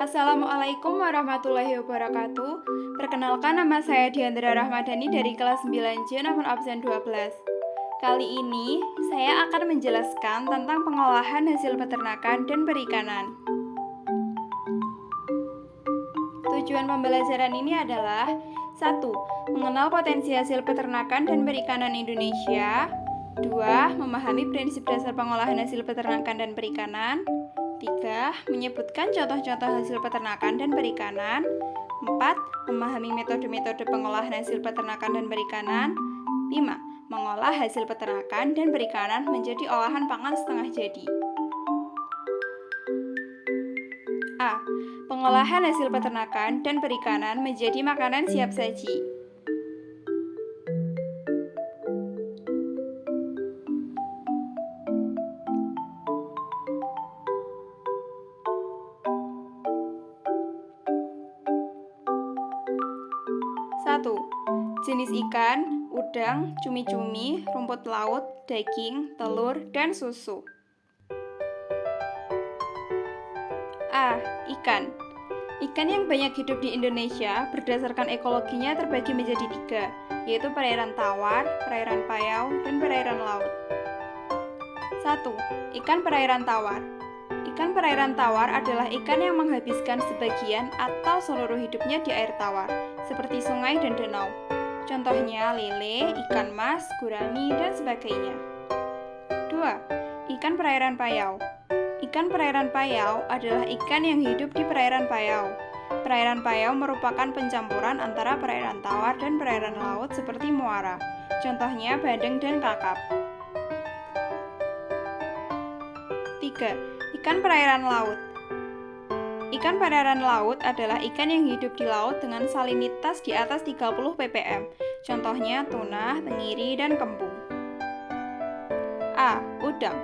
Assalamualaikum warahmatullahi wabarakatuh. Perkenalkan, nama saya Diandra Rahmadani dari kelas 9C nomor absen 12. Kali ini saya akan menjelaskan tentang pengolahan hasil peternakan dan perikanan. Tujuan pembelajaran ini adalah 1. Mengenal potensi hasil peternakan dan perikanan Indonesia. 2. Memahami prinsip dasar pengolahan hasil peternakan dan perikanan. 3. Menyebutkan contoh-contoh hasil peternakan dan perikanan. 4. Memahami metode-metode pengolahan hasil peternakan dan perikanan. 5. Mengolah hasil peternakan dan perikanan menjadi olahan pangan setengah jadi. A. Pengolahan hasil peternakan dan perikanan menjadi makanan siap saji. Satu. Jenis ikan, udang, cumi-cumi, rumput laut, daging, telur, dan susu. A. Ikan. Ikan yang banyak hidup di Indonesia berdasarkan ekologinya terbagi menjadi 3, yaitu perairan tawar, perairan payau, dan perairan laut. 1. Ikan perairan tawar. Ikan perairan tawar adalah ikan yang menghabiskan sebagian atau seluruh hidupnya di air tawar, seperti sungai dan danau. Contohnya lele, ikan mas, gurami, dan sebagainya. 2. Ikan perairan payau. Ikan perairan payau adalah ikan yang hidup di perairan payau. Perairan payau merupakan pencampuran antara perairan tawar dan perairan laut seperti muara. Contohnya bandeng dan kakap. 3. Ikan perairan laut. Ikan perairan laut adalah ikan yang hidup di laut dengan salinitas di atas 30 ppm. Contohnya tuna, tenggiri, dan kembung. A. Udang.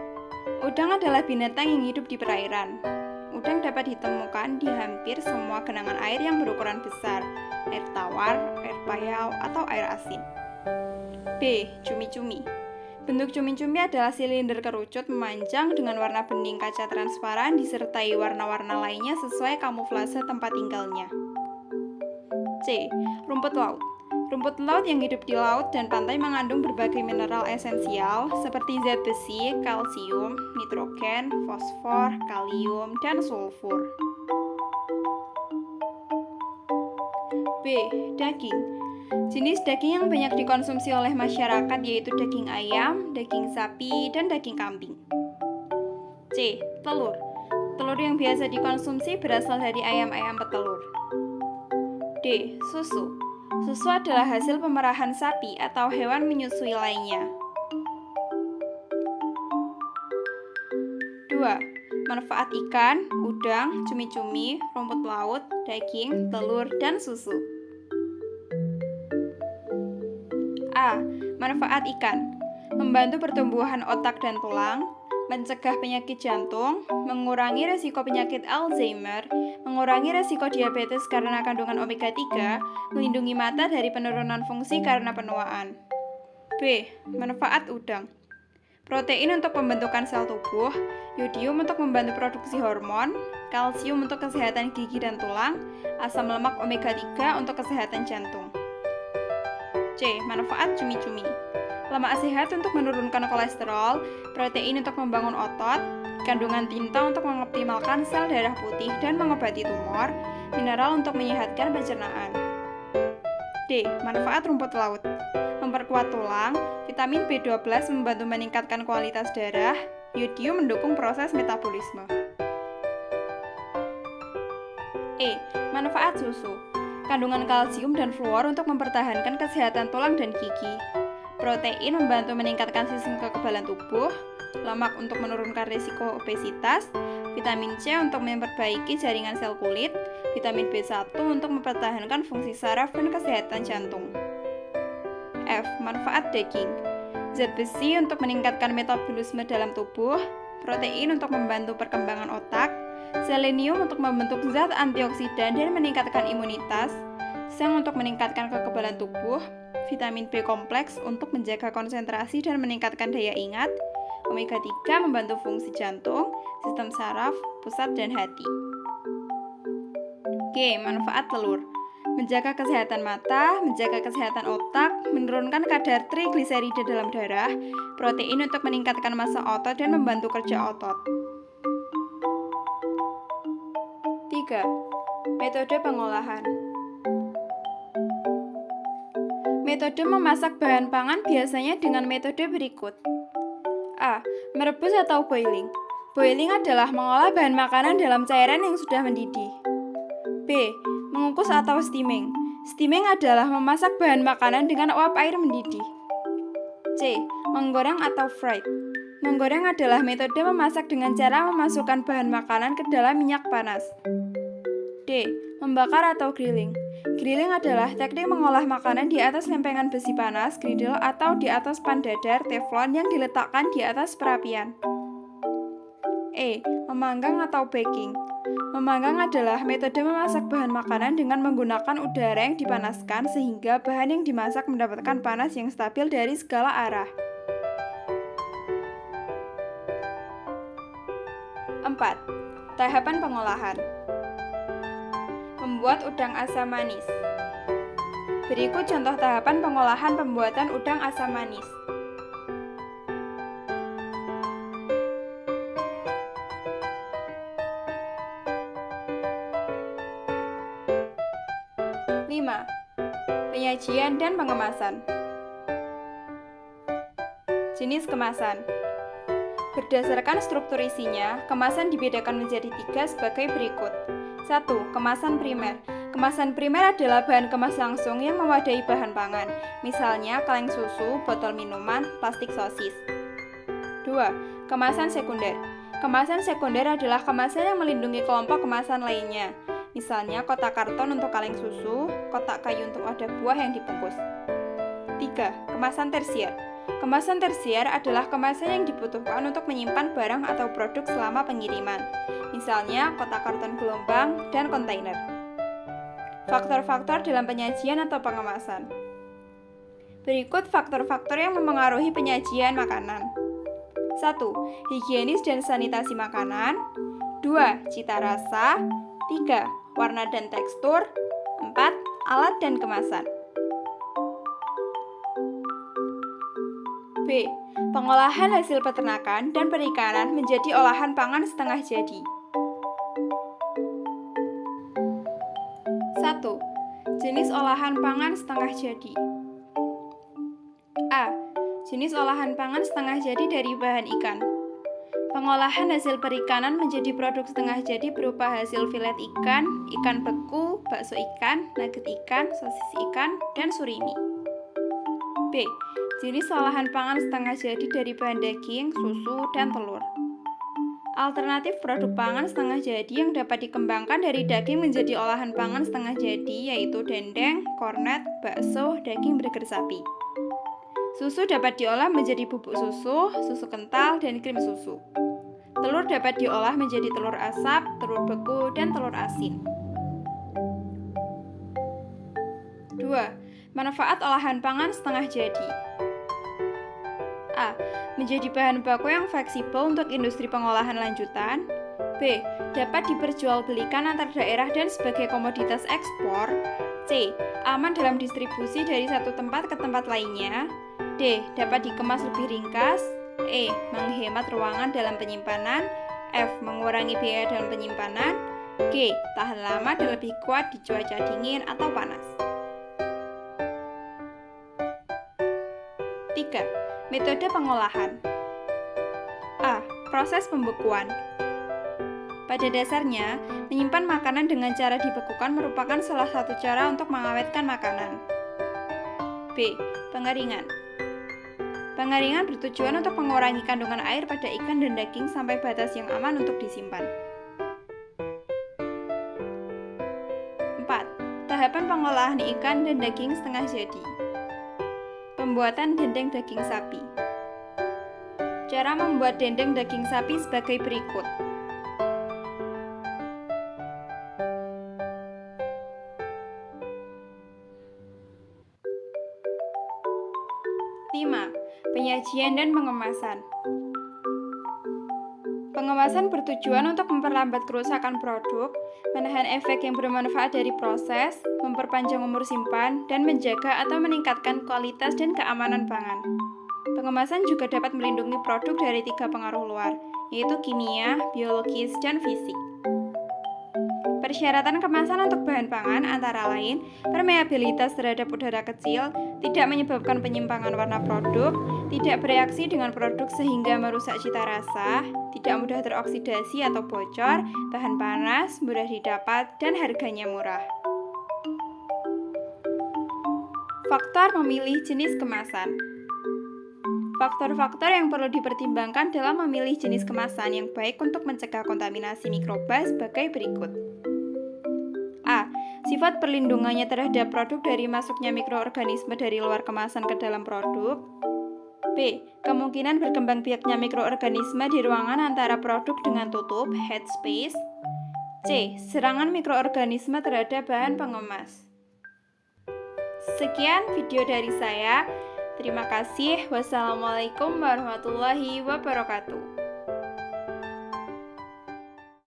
Udang adalah binatang yang hidup di perairan. Udang dapat ditemukan di hampir semua genangan air yang berukuran besar, air tawar, air payau, atau air asin. B. Cumi-cumi. Bentuk cumi-cumi adalah silinder kerucut memanjang dengan warna bening kaca transparan disertai warna-warna lainnya sesuai kamuflase tempat tinggalnya. C. Rumput laut. Rumput laut yang hidup di laut dan pantai mengandung berbagai mineral esensial seperti zat besi, kalsium, nitrogen, fosfor, kalium, dan sulfur. B. Daging. Jenis daging yang banyak dikonsumsi oleh masyarakat yaitu daging ayam, daging sapi, dan daging kambing. C. Telur. Telur yang biasa dikonsumsi berasal dari ayam-ayam petelur. D. Susu. Susu adalah hasil pemerahan sapi atau hewan menyusui lainnya. 2. Manfaat ikan, udang, cumi-cumi, rumput laut, daging, telur, dan susu. A. Manfaat ikan. Membantu pertumbuhan otak dan tulang, mencegah penyakit jantung, mengurangi resiko penyakit Alzheimer, mengurangi resiko diabetes karena kandungan omega 3, melindungi mata dari penurunan fungsi karena penuaan. B. Manfaat udang. Protein untuk pembentukan sel tubuh, yodium untuk membantu produksi hormon, kalsium untuk kesehatan gigi dan tulang, asam lemak omega 3 untuk kesehatan jantung. C. Manfaat cumi-cumi. Lemak sehat untuk menurunkan kolesterol, protein untuk membangun otot, kandungan tinta untuk mengoptimalkan sel darah putih dan mengobati tumor, mineral untuk menyehatkan pencernaan. D. Manfaat rumput laut. Memperkuat tulang, vitamin B12 membantu meningkatkan kualitas darah, yodium mendukung proses metabolisme. E. Manfaat susu. Kandungan kalsium dan fluor untuk mempertahankan kesehatan tulang dan gigi. Protein membantu meningkatkan sistem kekebalan tubuh, lemak untuk menurunkan risiko obesitas, vitamin C untuk memperbaiki jaringan sel kulit, vitamin B1 untuk mempertahankan fungsi saraf dan kesehatan jantung. F. Manfaat daging. Zat besi untuk meningkatkan metabolisme dalam tubuh, protein untuk membantu perkembangan otak, selenium untuk membentuk zat antioksidan dan meningkatkan imunitas, seng untuk meningkatkan kekebalan tubuh, vitamin B kompleks untuk menjaga konsentrasi dan meningkatkan daya ingat, omega 3 membantu fungsi jantung, sistem saraf, pusat, dan hati. G. Manfaat telur: menjaga kesehatan mata, menjaga kesehatan otak, menurunkan kadar trigliserida dalam darah, protein untuk meningkatkan massa otot dan membantu kerja otot. 3. Metode pengolahan. Metode memasak bahan pangan biasanya dengan metode berikut. A. Merebus atau boiling. Boiling adalah mengolah bahan makanan dalam cairan yang sudah mendidih. B. Mengukus atau steaming. Steaming adalah memasak bahan makanan dengan uap air mendidih. C. Menggoreng atau fried. Menggoreng adalah metode memasak dengan cara memasukkan bahan makanan ke dalam minyak panas. D. Membakar atau grilling. Grilling adalah teknik mengolah makanan di atas lempengan besi panas, griddle, atau di atas pan dadar teflon yang diletakkan di atas perapian. E. Memanggang atau baking. Memanggang adalah metode memasak bahan makanan dengan menggunakan udara yang dipanaskan sehingga bahan yang dimasak mendapatkan panas yang stabil dari segala arah. 4. Tahapan pengolahan. Membuat udang asam manis. Berikut contoh tahapan pengolahan pembuatan udang asam manis. 5. Penyajian dan pengemasan. Jenis kemasan. Berdasarkan struktur isinya, kemasan dibedakan menjadi 3 sebagai berikut. 1. Kemasan primer. Kemasan primer adalah bahan kemas langsung yang mewadai bahan pangan, misalnya kaleng susu, botol minuman, plastik sosis. 2. Kemasan sekunder. Kemasan sekunder adalah kemasan yang melindungi kelompok kemasan lainnya, misalnya kotak karton untuk kaleng susu, kotak kayu untuk wadah buah yang dibungkus. 3. Kemasan tersier. Kemasan tersier adalah kemasan yang dibutuhkan untuk menyimpan barang atau produk selama pengiriman, misalnya kotak karton gelombang dan kontainer. Faktor-faktor dalam penyajian atau pengemasan. Berikut faktor-faktor yang memengaruhi penyajian makanan. 1. Higienis dan sanitasi makanan. 2. Cita rasa. 3. Warna dan tekstur. 4. Alat dan kemasan. B. Pengolahan hasil peternakan dan perikanan menjadi olahan pangan setengah jadi. 1. Jenis olahan pangan setengah jadi. A. Jenis olahan pangan setengah jadi dari bahan ikan. Pengolahan hasil perikanan menjadi produk setengah jadi berupa hasil filet ikan, ikan beku, bakso ikan, nugget ikan, sosis ikan, dan surimi. B. Jenis olahan pangan setengah jadi dari bahan daging, susu, dan telur. Alternatif produk pangan setengah jadi yang dapat dikembangkan dari daging menjadi olahan pangan setengah jadi yaitu dendeng, kornet, bakso, daging burger sapi. Susu dapat diolah menjadi bubuk susu, susu kental, dan krim susu. Telur dapat diolah menjadi telur asap, telur beku, dan telur asin. 2. Manfaat olahan pangan setengah jadi. A. Menjadi bahan baku yang fleksibel untuk industri pengolahan lanjutan. B. Dapat diperjualbelikan antar daerah dan sebagai komoditas ekspor. C. Aman dalam distribusi dari satu tempat ke tempat lainnya. D. Dapat dikemas lebih ringkas. E. Menghemat ruangan dalam penyimpanan. F. Mengurangi biaya dalam penyimpanan. G. Tahan lama dan lebih kuat di cuaca dingin atau panas. 3. Metode pengolahan. A. Proses pembekuan. Pada dasarnya, menyimpan makanan dengan cara dibekukan merupakan salah satu cara untuk mengawetkan makanan. B. Pengeringan. Pengeringan bertujuan untuk mengurangi kandungan air pada ikan dan daging sampai batas yang aman untuk disimpan. 4. Tahapan pengolahan ikan dan daging setengah jadi. Pembuatan dendeng daging sapi. Cara membuat dendeng daging sapi sebagai berikut. Penyajian dan pengemasan. Pengemasan bertujuan untuk memperlambat kerusakan produk, menahan efek yang bermanfaat dari proses, memperpanjang umur simpan, dan menjaga atau meningkatkan kualitas dan keamanan pangan. Pengemasan juga dapat melindungi produk dari 3 pengaruh luar, yaitu kimia, biologis, dan fisik. Persyaratan kemasan untuk bahan pangan antara lain permeabilitas terhadap udara kecil, tidak menyebabkan penyimpangan warna produk, tidak bereaksi dengan produk sehingga merusak cita rasa, tidak mudah teroksidasi atau bocor, tahan panas, mudah didapat, dan harganya murah. Faktor memilih jenis kemasan. Faktor-faktor yang perlu dipertimbangkan dalam memilih jenis kemasan yang baik untuk mencegah kontaminasi mikroba sebagai berikut. A. Sifat perlindungannya terhadap produk dari masuknya mikroorganisme dari luar kemasan ke dalam produk. B. Kemungkinan berkembang biaknya mikroorganisme di ruangan antara produk dengan tutup, headspace. C. Serangan mikroorganisme terhadap bahan pengemas. Sekian video dari saya. Terima kasih. Wassalamualaikum warahmatullahi wabarakatuh.